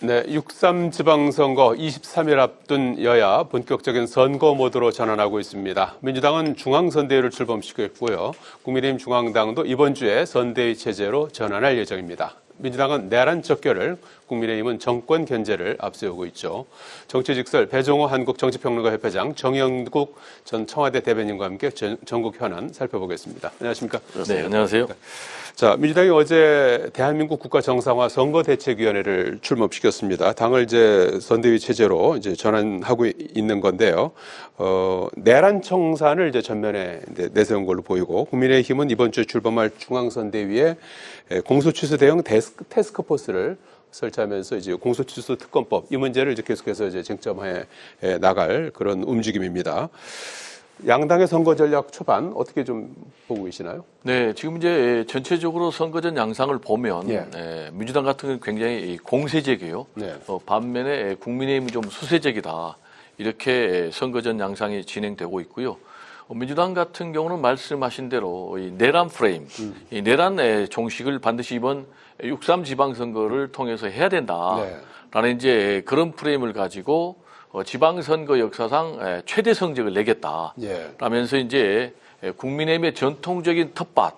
네, 6.3 지방선거 23일 앞둔 여야 본격적인 선거 모드로 전환하고 있습니다. 민주당은 중앙선대위를 출범시켰고요. 국민의힘 중앙당도 이번 주에 선대위 체제로 전환할 예정입니다. 민주당은 내란 척결을, 국민의힘은 정권 견제를 앞세우고 있죠. 정치직설 배종호 한국정치평론가협회장, 정영국 전 청와대 대변인과 함께 전국 현안 살펴보겠습니다. 안녕하십니까? 네, 안녕하세요. 자, 민주당이 어제 대한민국 국가정상화 선거대책위원회를 출범시켰습니다. 당을 이제 선대위 체제로 이제 전환하고 있는 건데요. 내란 청산을 이제 전면에 내세운 걸로 보이고, 국민의힘은 이번 주에 출범할 중앙선대위에 공소취소 대응 태스크포스를 설치하면서 이제 공소취소 특검법 이 문제를 이제 계속해서 이제 쟁점해 나갈 그런 움직임입니다. 양당의 선거 전략 초반 어떻게 좀 보고 계시나요? 네, 지금 이제 전체적으로 선거전 양상을 보면 민주당 같은 경우는 굉장히 공세적이에요. 네. 반면에 국민의힘이 좀 수세적이다. 이렇게 선거전 양상이 진행되고 있고요. 민주당 같은 경우는 말씀하신 대로 이 내란 프레임, 이 내란의 종식을 반드시 이번 6.3 지방선거를 통해서 해야 된다라는 이제 그런 프레임을 가지고 지방선거 역사상 최대 성적을 내겠다. 라면서 이제 국민의힘의 전통적인 텃밭,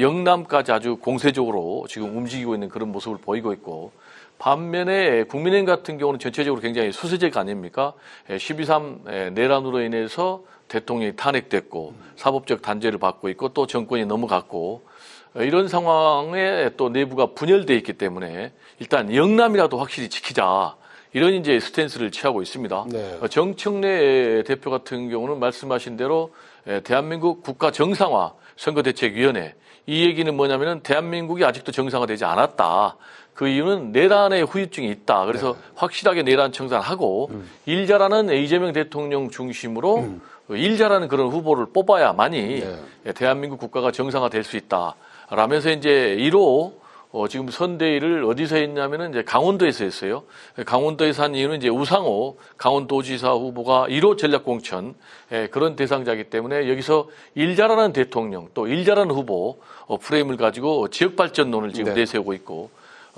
영남까지 아주 공세적으로 지금 움직이고 있는 그런 모습을 보이고 있고, 반면에 국민의힘 같은 경우는 전체적으로 굉장히 수세적 아닙니까? 12.3 내란으로 인해서 대통령이 탄핵됐고 사법적 단죄를 받고 있고 또 정권이 넘어갔고, 이런 상황에 또 내부가 분열돼 있기 때문에 일단 영남이라도 확실히 지키자. 이런 이제 스탠스를 취하고 있습니다. 네. 정청래 대표 같은 경우는 말씀하신 대로 대한민국 국가 정상화 선거대책위원회, 이 얘기는 뭐냐면은 대한민국이 아직도 정상화되지 않았다. 그 이유는 내란의 후유증이 있다. 그래서 확실하게 내란 청산하고 일 잘하는 이재명 대통령 중심으로 일 잘하는 그런 후보를 뽑아야만이 대한민국 국가가 정상화될 수 있다. 라면서 이제 1호 지금 선대위를 어디서 했냐면은 이제 강원도에서 했어요. 강원도에서 한 이유는 이제 우상호 강원도지사 후보가 1호 전략공천 그런 대상자이기 때문에 여기서 일 잘하는 대통령 또 일 잘하는 후보 프레임을 가지고 지역 발전론을 지금 내세우고 있고,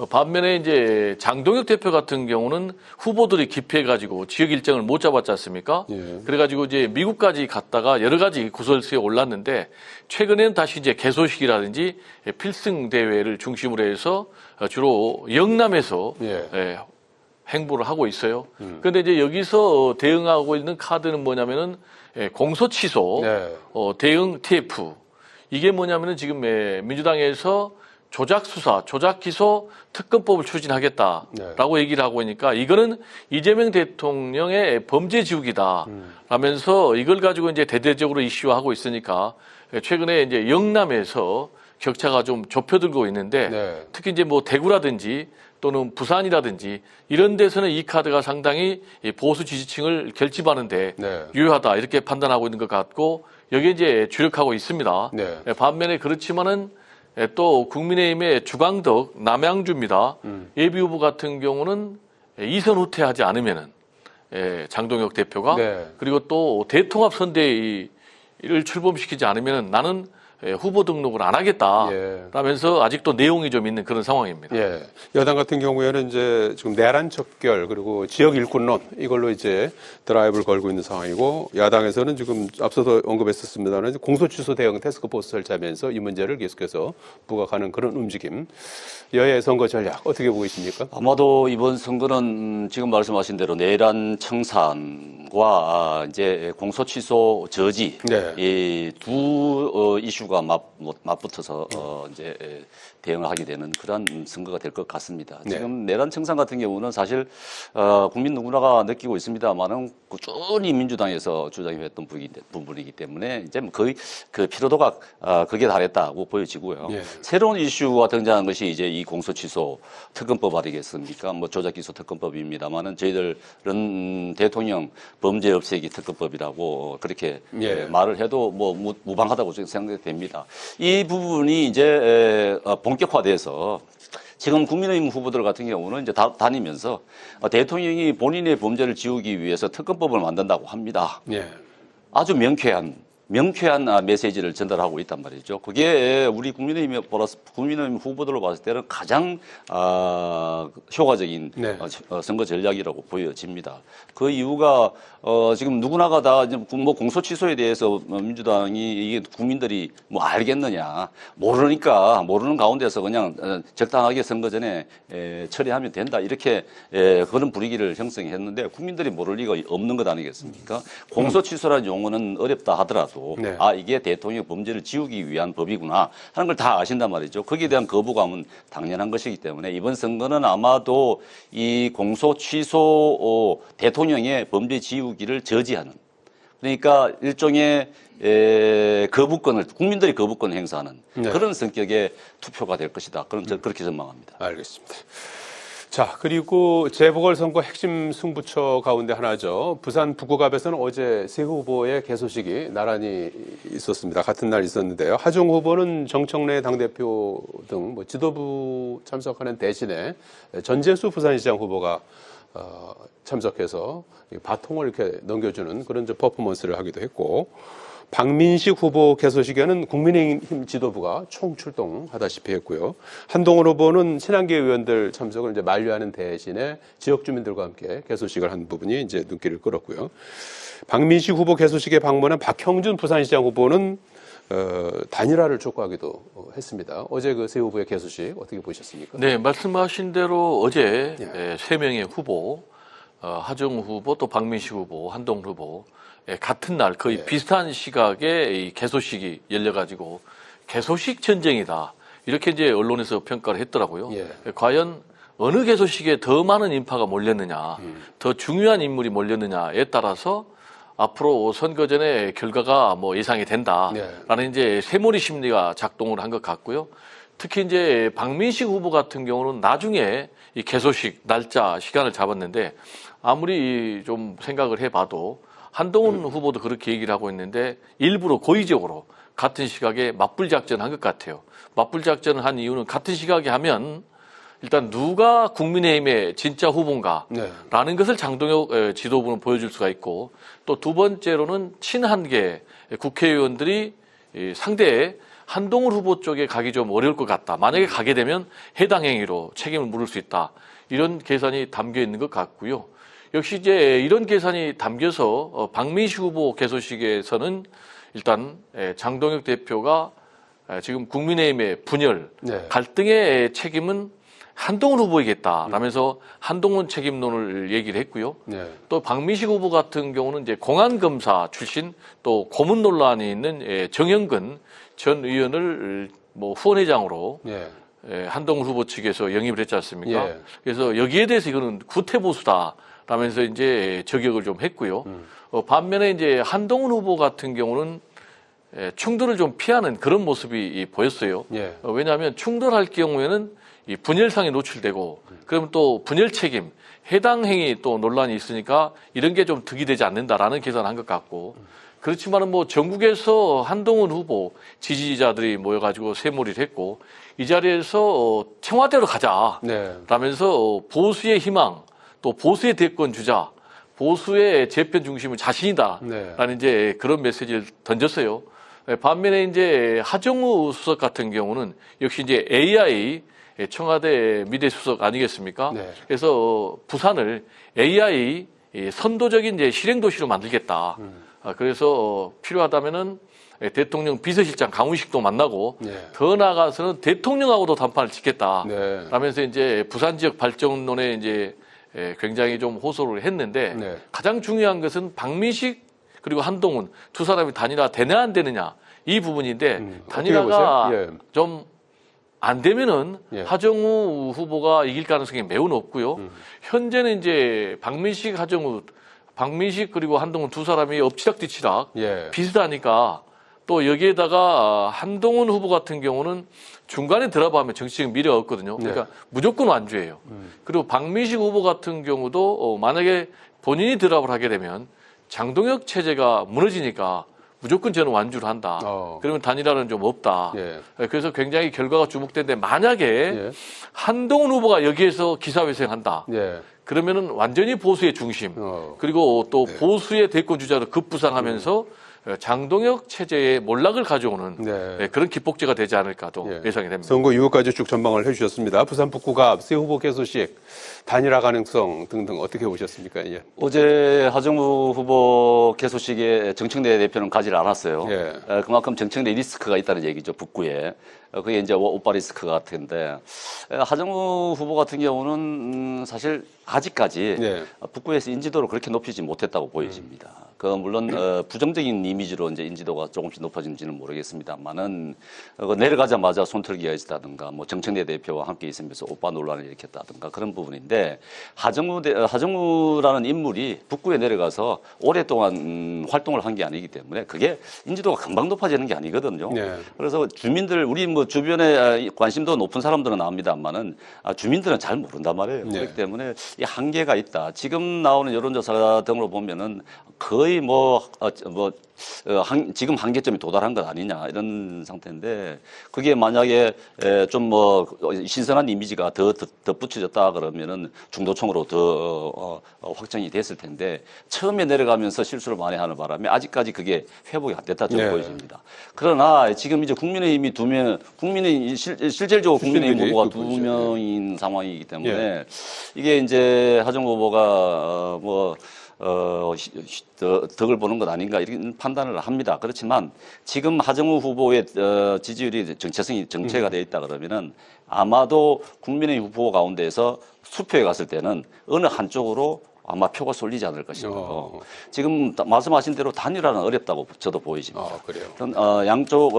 반면에 이제 장동혁 대표 같은 경우는 후보들이 기피해가지고 지역 일정을 못 잡았지 않습니까? 그래가지고 이제 미국까지 갔다가 여러 가지 구설수에 올랐는데, 최근에는 다시 이제 개소식이라든지 필승 대회를 중심으로 해서 주로 영남에서 행보를 하고 있어요. 그런데 이제 여기서 대응하고 있는 카드는 뭐냐면은 공소 취소, 대응 TF. 이게 뭐냐면은 지금 민주당에서 조작 수사, 조작 기소 특검법을 추진하겠다라고 얘기를 하고 있으니까 이거는 이재명 대통령의 범죄 지우기다 라면서 이걸 가지고 이제 대대적으로 이슈화하고 있으니까 최근에 이제 영남에서 격차가 좀 좁혀들고 있는데 특히 이제 뭐 대구라든지 또는 부산이라든지 이런 데서는 이 카드가 상당히 보수 지지층을 결집하는데 유효하다 이렇게 판단하고 있는 것 같고, 여기에 이제 주력하고 있습니다. 반면에 그렇지만은 또 국민의힘의 주광덕 남양주입니다. 예비후보 같은 경우는 이선 후퇴하지 않으면은 장동혁 대표가 그리고 또 대통합 선대위를 출범시키지 않으면은 나는 후보 등록을 안 하겠다. 라면서 아직도 내용이 좀 있는 그런 상황입니다. 여당 같은 경우에는 이제 지금 내란 척결 그리고 지역 일꾼론 이걸로 이제 드라이브를 걸고 있는 상황이고, 야당에서는 지금 앞서도 언급했었습니다만 공소취소 대응 태스크포스 설치하면서 이 문제를 계속해서 부각하는 그런 움직임. 여야의 선거 전략 어떻게 보고 있습니까? 아마도 이번 선거는 지금 말씀하신 대로 내란 청산과 이제 공소취소 저지 이 두 이슈가 맞붙어서 이제 대응을 하게 되는 그런 선거가 될 것 같습니다. 지금 내란 청산 같은 경우는 사실 국민 누구나가 느끼고 있습니다만은 꾸준히 민주당에서 주장해왔던 부분이기 때문에 이제 거의 그 피로도가 극에 달했다고 보여지고요. 새로운 이슈가 등장한 것이 이제 이 공소취소 특검법 아니겠습니까? 뭐 조작기소 특검법입니다만은 저희들은 대통령 범죄 없애기 특검법이라고 그렇게 말을 해도 뭐 무방하다고 생각됩니다. 이 부분이 이제 본격화돼서 지금 국민의힘 후보들 같은 경우는 이제 다니면서 대통령이 본인의 범죄를 지우기 위해서 특검법을 만든다고 합니다. 아주 명쾌한 명쾌한 메시지를 전달하고 있단 말이죠. 그게 우리 국민의힘 후보들로 봤을 때는 가장 효과적인 네. 선거 전략이라고 보여집니다. 그 이유가 지금 누구나가 다 뭐 공소 취소에 대해서 민주당이 이게 국민들이 뭐 알겠느냐 모르니까 모르는 가운데서 그냥 적당하게 선거 전에 처리하면 된다 이렇게 그런 분위기를 형성했는데 국민들이 모를 리가 없는 것 아니겠습니까? 공소 취소라는 용어는 어렵다 하더라도 네. 이게 대통령 범죄를 지우기 위한 법이구나 하는 걸 다 아신단 말이죠. 거기에 대한 거부감은 당연한 것이기 때문에 이번 선거는 아마도 이 공소 취소 대통령의 범죄 지우기를 저지하는 그러니까 일종의 거부권을 국민들이 거부권을 행사하는 네. 그런 성격의 투표가 될 것이다. 그렇게 전망합니다. 알겠습니다. 자, 그리고 재보궐선거 핵심 승부처 가운데 하나죠. 부산 북구갑에서는 어제 세 후보의 개소식이 나란히 있었습니다. 같은 날 있었는데요. 하중 후보는 정청래 당대표 등 뭐 지도부 참석하는 대신에 전재수 부산시장 후보가 참석해서 바통을 이렇게 넘겨주는 그런 좀 퍼포먼스를 하기도 했고, 박민식 후보 개소식에는 국민의힘 지도부가 총출동하다시피 했고요. 한동훈 후보는 친한계 의원들 참석을 이제 만류하는 대신에 지역 주민들과 함께 개소식을 한 부분이 이제 눈길을 끌었고요. 박민식 후보 개소식에 방문한 박형준 부산시장 후보는 단일화를 촉구하기도 했습니다. 어제 그 세 후보의 개소식 어떻게 보셨습니까? 네, 말씀하신 대로 어제 세 명의 후보, 하정 후보, 또 박민식 후보, 한동훈 후보 같은 날 거의 비슷한 시각에 이 개소식이 열려가지고 개소식 전쟁이다 이렇게 이제 언론에서 평가를 했더라고요. 과연 어느 개소식에 더 많은 인파가 몰렸느냐, 더 중요한 인물이 몰렸느냐에 따라서 앞으로 선거 전에 결과가 뭐 예상이 된다라는 이제 쇠몰이 심리가 작동을 한 것 같고요. 특히 이제 박민식 후보 같은 경우는 나중에 이 개소식 날짜 시간을 잡았는데 아무리 좀 생각을 해봐도 한동훈 후보도 그렇게 얘기를 하고 있는데 일부러 고의적으로 같은 시각에 맞불 작전을 한 것 같아요. 맞불 작전을 한 이유는 같은 시각에 하면 일단 누가 국민의힘의 진짜 후보인가라는 것을 장동혁 지도부는 보여줄 수가 있고, 또 두 번째로는 친한계 국회의원들이 상대의 한동훈 후보 쪽에 가기 좀 어려울 것 같다. 만약에 가게 되면 해당 행위로 책임을 물을 수 있다. 이런 계산이 담겨 있는 것 같고요. 역시 이제 이런 계산이 담겨서 박민식 후보 개소식에서는 일단 장동혁 대표가 지금 국민의힘의 분열, 갈등의 책임은 한동훈 후보이겠다라면서 한동훈 책임론을 얘기를 했고요. 또 박민식 후보 같은 경우는 이제 공안검사 출신 또 고문 논란이 있는 정영근 전 의원을 뭐 후원회장으로 한동훈 후보 측에서 영입을 했지 않습니까? 그래서 여기에 대해서 이거는 구태보수다라면서 이제 저격을 좀 했고요. 반면에 이제 한동훈 후보 같은 경우는 충돌을 좀 피하는 그런 모습이 보였어요. 왜냐하면 충돌할 경우에는 이 분열상에 노출되고 그러면 또 분열 책임, 해당 행위 또 논란이 있으니까 이런 게 좀 득이 되지 않는다라는 계산을 한 것 같고, 그렇지만은 뭐 전국에서 한동훈 후보 지지자들이 모여가지고 쇠몰이를 했고 이 자리에서 청와대로 가자 라면서 보수의 희망 또 보수의 대권 주자, 보수의 재편 중심은 자신이다라는 이제 그런 메시지를 던졌어요. 반면에 이제 하정우 수석 같은 경우는 역시 이제 AI 청와대 미대수석 아니겠습니까? 그래서 부산을 AI 선도적인 이제 실행도시로 만들겠다. 그래서 필요하다면은 대통령 비서실장 강훈식도 만나고 더 나아가서는 대통령하고도 담판을 짓겠다. 라면서 이제 부산 지역 발전론에 이제 굉장히 좀 호소를 했는데 가장 중요한 것은 박민식 그리고 한동훈 두 사람이 단일화 되냐 안 되느냐 이 부분인데 단일화가 좀 안 되면은 하정우 후보가 이길 가능성이 매우 높고요. 현재는 이제 박민식, 하정우, 박민식 그리고 한동훈 두 사람이 엎치락뒤치락 비슷하니까 또 여기에다가 한동훈 후보 같은 경우는 중간에 들어가면 정치적 미래가 없거든요. 그러니까 무조건 완주예요. 그리고 박민식 후보 같은 경우도 만약에 본인이 드랍을 하게 되면 장동혁 체제가 무너지니까 무조건 저는 완주를 한다. 그러면 단일화는 좀 없다. 그래서 굉장히 결과가 주목되는데 만약에 한동훈 후보가 여기에서 기사회생한다. 그러면은 완전히 보수의 중심 그리고 또 보수의 대권 주자로 급부상하면서 장동혁 체제의 몰락을 가져오는 네. 그런 기폭제가 되지 않을까도 예상이 됩니다. 선거 이후까지 쭉 전망을 해주셨습니다. 부산 북구갑 새 후보 개소식, 단일화 가능성 등등 어떻게 보셨습니까? 예. 어제 하정우 후보 개소식에 정청래 대표는 가지를 않았어요. 예. 그만큼 정청래 리스크가 있다는 얘기죠, 북구에. 그게 이제 오빠 리스크 같은데, 하정우 후보 같은 경우는 사실 아직까지 예. 북구에서 인지도를 그렇게 높이지 못했다고 보여집니다. 그 물론 부정적인 이미지로 이제 인지도가 조금씩 높아진지는 모르겠습니다만은 내려가자마자 손털기가 있었다든가 뭐 정청래 대표와 함께 있으면서 오빠 논란을 일으켰다든가 그런 부분인데 하정우라는 인물이 북구에 내려가서 오랫동안 활동을 한 게 아니기 때문에 그게 인지도가 금방 높아지는 게 아니거든요. 네. 그래서 주민들 우리 뭐 주변에 관심도 높은 사람들은 압니다만은 주민들은 잘 모른단 말이에요. 네. 그렇기 때문에 이 한계가 있다. 지금 나오는 여론조사 등으로 보면은 거의 지금 한계점이 도달한 것 아니냐 이런 상태인데 그게 만약에 좀 뭐 신선한 이미지가 더 붙여졌다 그러면은 중도층으로 더 확정이 됐을 텐데 처음에 내려가면서 실수를 많이 하는 바람에 아직까지 그게 회복이 안 됐다 저는 보여집니다. 그러나 지금 이제 국민의힘이 실질적으로 국민의힘 후보가 두 명인 상황이기 때문에 이게 이제 하정우 후보가 덕을 보는 것 아닌가 이런 판단을 합니다. 그렇지만 지금 하정우 후보의 지지율이 정체가 되어 있다 그러면은 아마도 국민의힘 후보 가운데에서 투표에 갔을 때는 어느 한쪽으로 아마 표가 쏠리지 않을 것이고 지금 말씀하신 대로 단일화는 어렵다고 저도 보이집니다. 그래요. 양쪽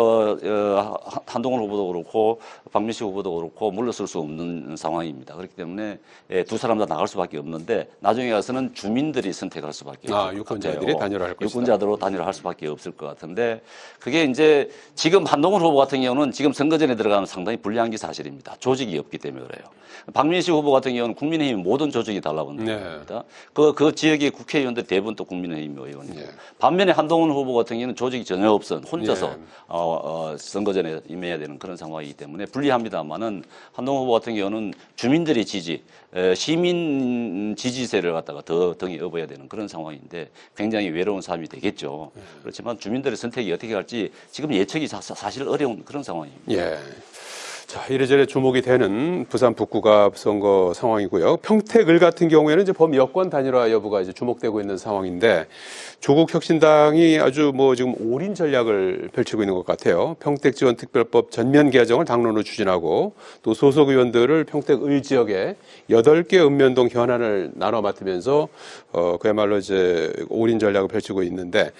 한동훈 후보도 그렇고 박민식 후보도 그렇고 물러설 수 없는 상황입니다. 그렇기 때문에 두 사람 다 나갈 수밖에 없는데 나중에 가서는 주민들이 선택할 수밖에 없을 것 같아요. 유권자들이 단일화할 것이다. 유권자들로 단일화할 수밖에 없을 것 같은데 그게 이제 지금 한동훈 후보 같은 경우는 지금 선거전에 들어가면 상당히 불리한 게 사실입니다. 조직이 없기 때문에 그래요. 박민식 후보 같은 경우는 국민의힘 모든 조직이 달라붙는 겁니다. 그 지역의 국회의원들 대부분 또 국민의힘 의원이고 반면에 한동훈 후보 같은 경우는 조직이 전혀 없은 혼자서 선거전에 임해야 되는 그런 상황이기 때문에 불리합니다만은 한동훈 후보 같은 경우는 주민들의 지지, 시민 지지세를 갖다가 더 등에 업어야 되는 그런 상황인데 굉장히 외로운 삶이 되겠죠. 그렇지만 주민들의 선택이 어떻게 할지 지금 예측이 사실 어려운 그런 상황입니다. 예. 자, 이래저래 주목이 되는 부산 북구갑 선거 상황이고요. 평택을 같은 경우에는 이제 범여권 단일화 여부가 이제 주목되고 있는 상황인데 조국혁신당이 아주 지금 올인 전략을 펼치고 있는 것 같아요. 평택지원특별법 전면 개정을 당론으로 추진하고 또 소속 의원들을 평택의 지역에 8개 읍면동 현안을 나눠 맡으면서 그야말로 이제 올인 전략을 펼치고 있는데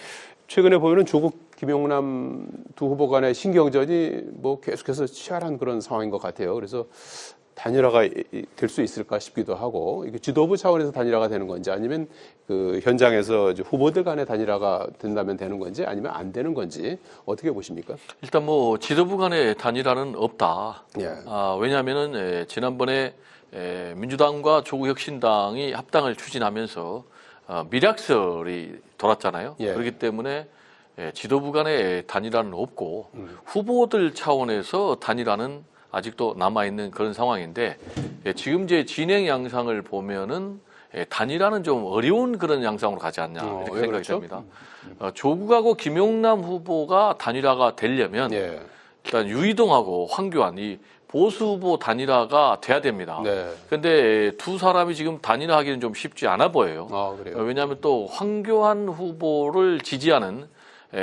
최근에 보면은 조국 김용남 두 후보 간의 신경전이 계속해서 치열한 그런 상황인 것 같아요. 그래서 단일화가 될 수 있을까 싶기도 하고 이게 지도부 차원에서 단일화가 되는 건지 아니면 그 현장에서 이제 후보들 간의 단일화가 된다면 되는 건지 아니면 안 되는 건지 어떻게 보십니까? 일단 지도부 간의 단일화는 없다. 왜냐하면은 지난번에 민주당과 조국혁신당이 합당을 추진하면서 밀약설이 돌았잖아요. 그렇기 때문에 지도부 간의 단일화는 없고 후보들 차원에서 단일화는 아직도 남아있는 그런 상황인데 지금 이제 진행 양상을 보면은 단일화는 좀 어려운 그런 양상으로 가지 않냐 이렇게 생각이 됩니다. 조국하고 김용남 후보가 단일화가 되려면 일단 유이동하고 황교안 이 보수 후보 단일화가 돼야 됩니다. 그런데 두 사람이 지금 단일화하기는 좀 쉽지 않아 보여요. 왜냐하면 또 황교안 후보를 지지하는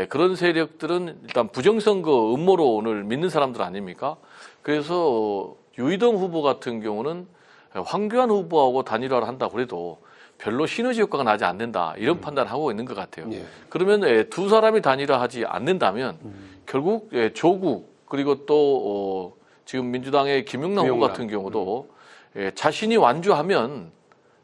그런 세력들은 일단 부정선거 음모론을 믿는 사람들 아닙니까? 그래서 유이동 후보 같은 경우는 황교안 후보하고 단일화를 한다고 해도 별로 시너지 효과가 나지 않는다 이런 판단을 하고 있는 것 같아요. 그러면 두 사람이 단일화하지 않는다면 결국 조국 그리고 또 지금 민주당의 김용남 후보 같은 경우도 자신이 완주하면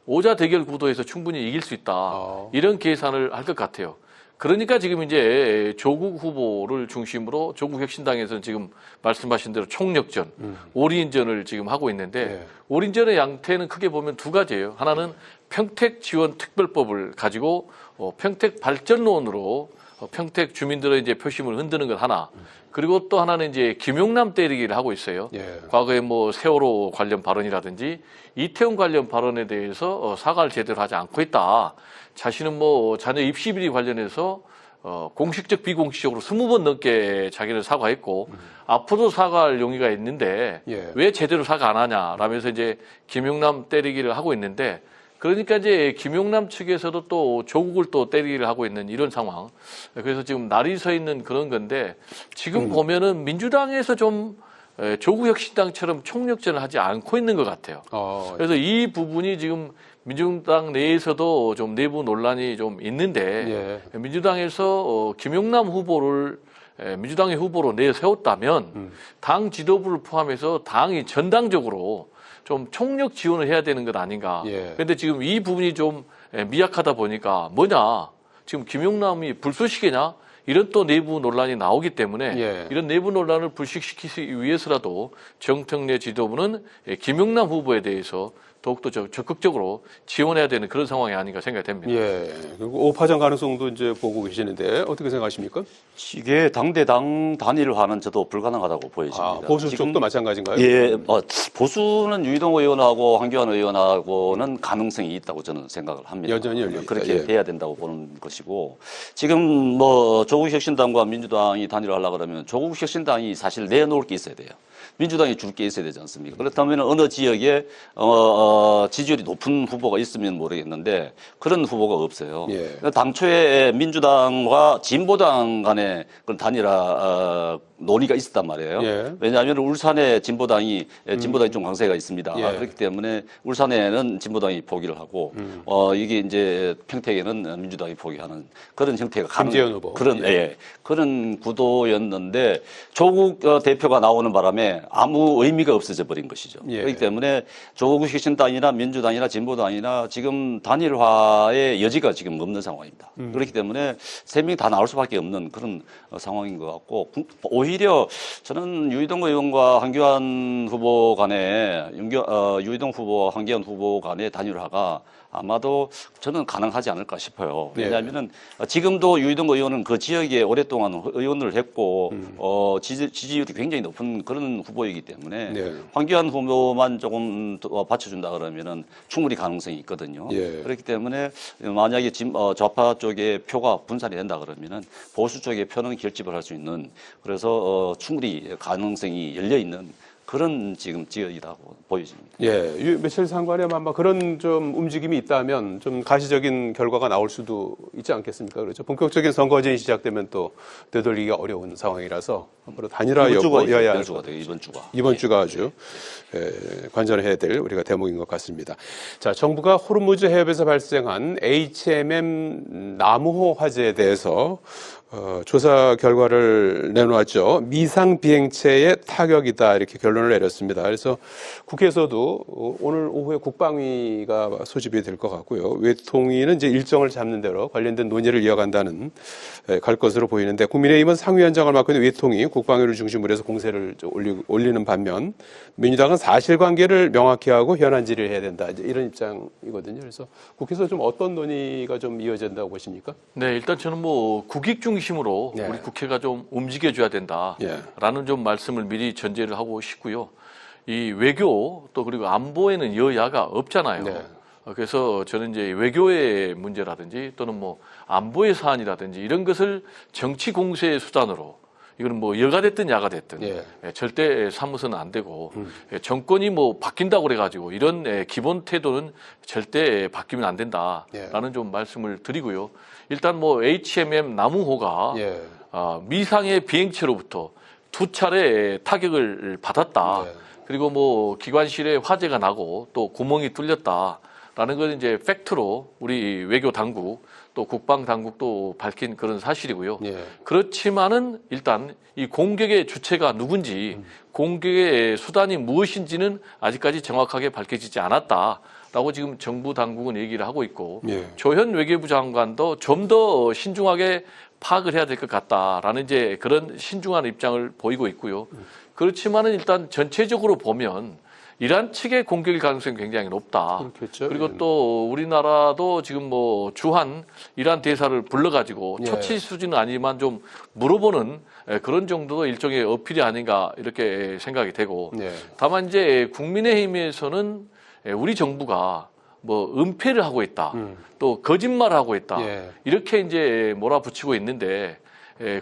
오자 대결 구도에서 충분히 이길 수 있다 이런 계산을 할 것 같아요. 그러니까 지금 이제 조국 후보를 중심으로 조국혁신당에서는 지금 말씀하신 대로 총력전, 올인전을 지금 하고 있는데 올인전의 양태는 크게 보면 두 가지예요. 하나는 평택 지원 특별법을 가지고 평택 발전론으로 평택 주민들의 이제 표심을 흔드는 것 하나. 그리고 또 하나는 이제 김용남 때리기를 하고 있어요. 과거에 세월호 관련 발언이라든지 이태원 관련 발언에 대해서 사과를 제대로 하지 않고 있다. 자신은 자녀 입시 비리 관련해서 공식적 비공식적으로 20번 넘게 자기는 사과했고 앞으로도 사과할 용의가 있는데 예. 왜 제대로 사과 안 하냐라면서 이제 김용남 때리기를 하고 있는데 그러니까 이제 김용남 측에서도 또 조국을 또 때리기를 하고 있는 이런 상황. 그래서 지금 날이 서 있는 그런 건데 지금 보면은 민주당에서 좀 조국 혁신당처럼 총력전을 하지 않고 있는 것 같아요. 그래서 이 부분이 지금 민주당 내에서도 좀 내부 논란이 좀 있는데 민주당에서 김용남 후보를 민주당의 후보로 내세웠다면 당 지도부를 포함해서 당이 전당적으로 좀 총력 지원을 해야 되는 것 아닌가. 그런데 지금 이 부분이 좀 미약하다 보니까 뭐냐. 지금 김용남이 불쏘시개냐. 이런 또 내부 논란이 나오기 때문에 이런 내부 논란을 불식시키기 위해서라도 정청래 지도부는 김용남 후보에 대해서 더욱더 적극적으로 지원해야 되는 그런 상황이 아닌가 생각이 됩니다. 그리고 오파전 가능성도 이제 보고 계시는데 어떻게 생각하십니까? 이게 당대당 단일화는 저도 불가능하다고 보여집니다. 보수 쪽도 마찬가지인가요? 예, 보수는 유이동 의원하고 황교안 의원하고는 가능성이 있다고 저는 생각을 합니다. 여전히 열려 있다. 그렇게 돼야 된다고 보는 것이고 지금 뭐 조국혁신당과 민주당이 단일화하려고 그러면 조국혁신당이 사실 내놓을 게 있어야 돼요. 민주당이 줄 게 있어야 되지 않습니까? 그렇다면 어느 지역에 지지율이 높은 후보가 있으면 모르겠는데 그런 후보가 없어요. 당초에 민주당과 진보당 간의 그런 단일화 논의가 있었단 말이에요. 왜냐하면 울산에 진보당이 좀 강세가 있습니다. 그렇기 때문에 울산에는 진보당이 포기를 하고 이게 이제 평택에는 민주당이 포기하는 그런 형태가 가능. 그런 구도였는데 조국 대표가 나오는 바람에 아무 의미가 없어져 버린 것이죠. 그렇기 때문에 조국 혁신당이나 민주당이나 진보당이나 지금 단일화의 여지가 지금 없는 상황입니다. 그렇기 때문에 세 명이 다 나올 수밖에 없는 그런 상황인 것 같고 오히려 저는 유이동 의원과 황교안 후보 간에 유이동 후보와 황교안 후보 간의 단일화가 아마도 저는 가능하지 않을까 싶어요. 왜냐하면은 지금도 유이동 의원은 그 지역에 오랫동안 의원을 했고 지지율이 굉장히 높은 그런 후보이기 때문에 황교안 후보만 조금 더 받쳐준다 그러면은 충분히 가능성이 있거든요. 그렇기 때문에 만약에 좌파 쪽에 표가 분산이 된다 그러면은 보수 쪽의 표는 결집을 할 수 있는 그래서 충분히 가능성이 열려 있는 그런 지금 지역이라고 보여집니다. 며칠 상관에 아마 그런 좀 움직임이 있다면 좀 가시적인 결과가 나올 수도 있지 않겠습니까? 그렇죠. 본격적인 선거전이 시작되면 또 되돌리기가 어려운 상황이라서 앞으로 단일화 여부여야 할 것 같아요. 이번 주가 아주 관전해야 될 우리가 대목인 것 같습니다. 자, 정부가 호르무즈 해협에서 발생한 HMM 나무호 화재에 대해서 조사 결과를 내놓았죠. 미상 비행체의 타격이다 이렇게 결론을 내렸습니다. 그래서 국회에서도 오늘 오후에 국방위가 소집이 될 것 같고요. 외통위는 이제 일정을 잡는 대로 관련된 논의를 이어간다는 갈 것으로 보이는데 국민의힘은 상위원장을 맡고 있는 외통위 국방위를 중심으로 해서 공세를 올리는 반면 민주당은 사실관계를 명확히 하고 현안 질의를 해야 된다 이제 이런 입장이거든요. 그래서 국회에서 좀 어떤 논의가 좀 이어진다고 보십니까? 네, 일단 저는 뭐 국익 중심으로 우리 국회가 좀 움직여줘야 된다라는 좀 말씀을 미리 전제를 하고 싶고요. 이 외교 또 그리고 안보에는 여야가 없잖아요. 그래서 저는 이제 외교의 문제라든지 또는 뭐 안보의 사안이라든지 이런 것을 정치 공세의 수단으로 이거는 뭐 여가 됐든 야가 됐든 절대 삼으서는 안 되고 정권이 뭐 바뀐다고 그래가지고 이런 기본 태도는 절대 바뀌면 안 된다라는 좀 말씀을 드리고요. 일단 뭐 HMM 나무호가 미상의 비행체로부터 2차례 타격을 받았다. 그리고 뭐 기관실에 화재가 나고 또 구멍이 뚫렸다라는 건 이제 팩트로 우리 외교 당국 또 국방 당국도 밝힌 그런 사실이고요. 그렇지만은 일단 이 공격의 주체가 누군지 공격의 수단이 무엇인지는 아직까지 정확하게 밝혀지지 않았다라고 지금 정부 당국은 얘기를 하고 있고 조현 외교부 장관도 좀 더 신중하게 파악을 해야 될 것 같다라는 이제 그런 신중한 입장을 보이고 있고요. 그렇지만은 일단 전체적으로 보면 이란 측의 공격일 가능성이 굉장히 높다. 그렇겠죠. 그리고 또 우리나라도 지금 뭐 주한 이란 대사를 불러가지고 처치 수준은 아니지만 좀 물어보는 그런 정도도 일종의 어필이 아닌가 이렇게 생각이 되고 다만 이제 국민의힘에서는 우리 정부가 뭐 은폐를 하고 있다, 또 거짓말하고 있다, 예. 이렇게 이제 몰아붙이고 있는데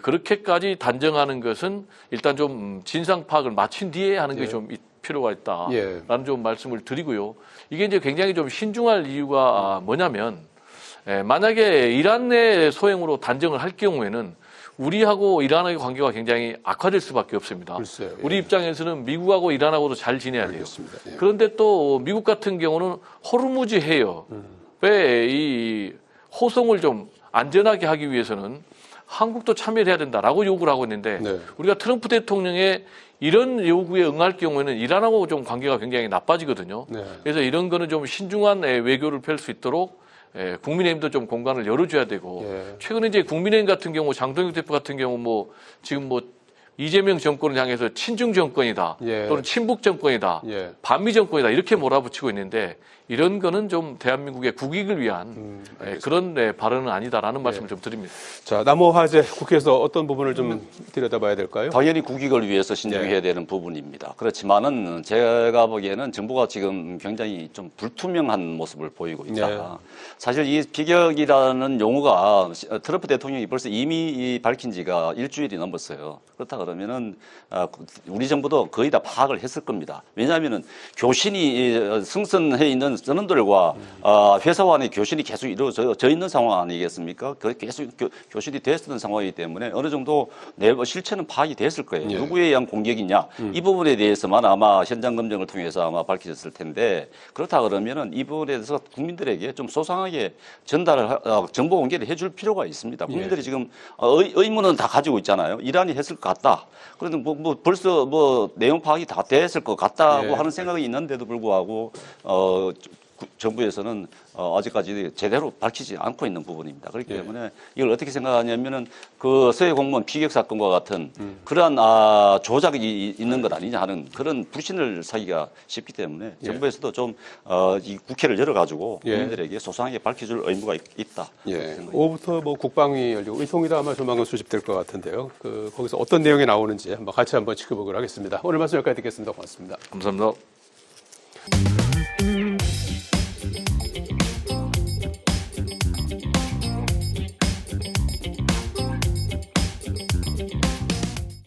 그렇게까지 단정하는 것은 일단 좀 진상 파악을 마친 뒤에 하는 게 좀 필요가 있다라는 좀 말씀을 드리고요. 이게 이제 굉장히 좀 신중할 이유가 뭐냐면 만약에 이란 내 소행으로 단정을 할 경우에는 우리하고 이란의 관계가 굉장히 악화될 수밖에 없습니다. 글쎄요, 예. 우리 입장에서는 미국하고 이란하고도 잘 지내야 돼요. 예. 그런데 또 미국 같은 경우는 호르무즈 해협에 이 호송을 좀 안전하게 하기 위해서는 한국도 참여를 해야 된다라고 요구를 하고 있는데 우리가 트럼프 대통령의 이런 요구에 응할 경우에는 이란하고 좀 관계가 굉장히 나빠지거든요. 그래서 이런 거는 좀 신중한 외교를 펼 수 있도록 국민의힘도 좀 공간을 열어줘야 되고 최근에 이제 국민의힘 같은 경우 장동혁 대표 같은 경우 뭐 지금 뭐 이재명 정권을 향해서 친중 정권이다 또는 친북 정권이다 반미 정권이다 이렇게 몰아붙이고 있는데 이런 거는 좀 대한민국의 국익을 위한 그런 발언은 아니다라는 말씀을 좀 드립니다. 자, 남호 화재 국회에서 어떤 부분을 좀 들여다봐야 될까요? 당연히 국익을 위해서 신중해야 되는 부분입니다. 그렇지만은 제가 보기에는 정부가 지금 굉장히 좀 불투명한 모습을 보이고 있다. 사실 이 비격이라는 용어가 트럼프 대통령이 벌써 이미 밝힌 지가 일주일이 넘었어요. 그렇다 그러면은 우리 정부도 거의 다 파악을 했을 겁니다. 왜냐하면은 교신이 승선해 있는 선원들과 회사원의 교신이 계속 이루어져 있는 상황 아니겠습니까? 계속 교신이 됐었던 상황이기 때문에 어느 정도 실체는 파악이 됐을 거예요. 누구에 의한 공격이냐 이 부분에 대해서만 아마 현장 검증을 통해서 아마 밝혀졌을 텐데 그렇다 그러면은 이 부분에 대해서 국민들에게 좀 소상하게 전달을 정보 공개를 해줄 필요가 있습니다. 국민들이 지금 의문은 다 가지고 있잖아요. 이란이 했을 것 같다. 그런데 뭐 벌써 뭐 내용 파악이 다 됐을 것 같다고 하는 생각이 있는데도 불구하고 정부에서는 아직까지 제대로 밝히지 않고 있는 부분입니다. 그렇기 때문에 이걸 어떻게 생각하냐면은 그 서해 공무원 피격 사건과 같은 그러한 조작이 있는 것 아니냐 하는 그런 불신을 사기가 쉽기 때문에 정부에서도 좀 이 국회를 열어가지고 국민들에게 소상하게 밝혀줄 의무가 있다. 오후부터 뭐 국방위 열리고 의통위도 아마 조만간 수집될 것 같은데요. 거기서 어떤 내용이 나오는지 같이 한번 지켜보도록 하겠습니다. 오늘 말씀 여기까지 듣겠습니다. 고맙습니다. 감사합니다.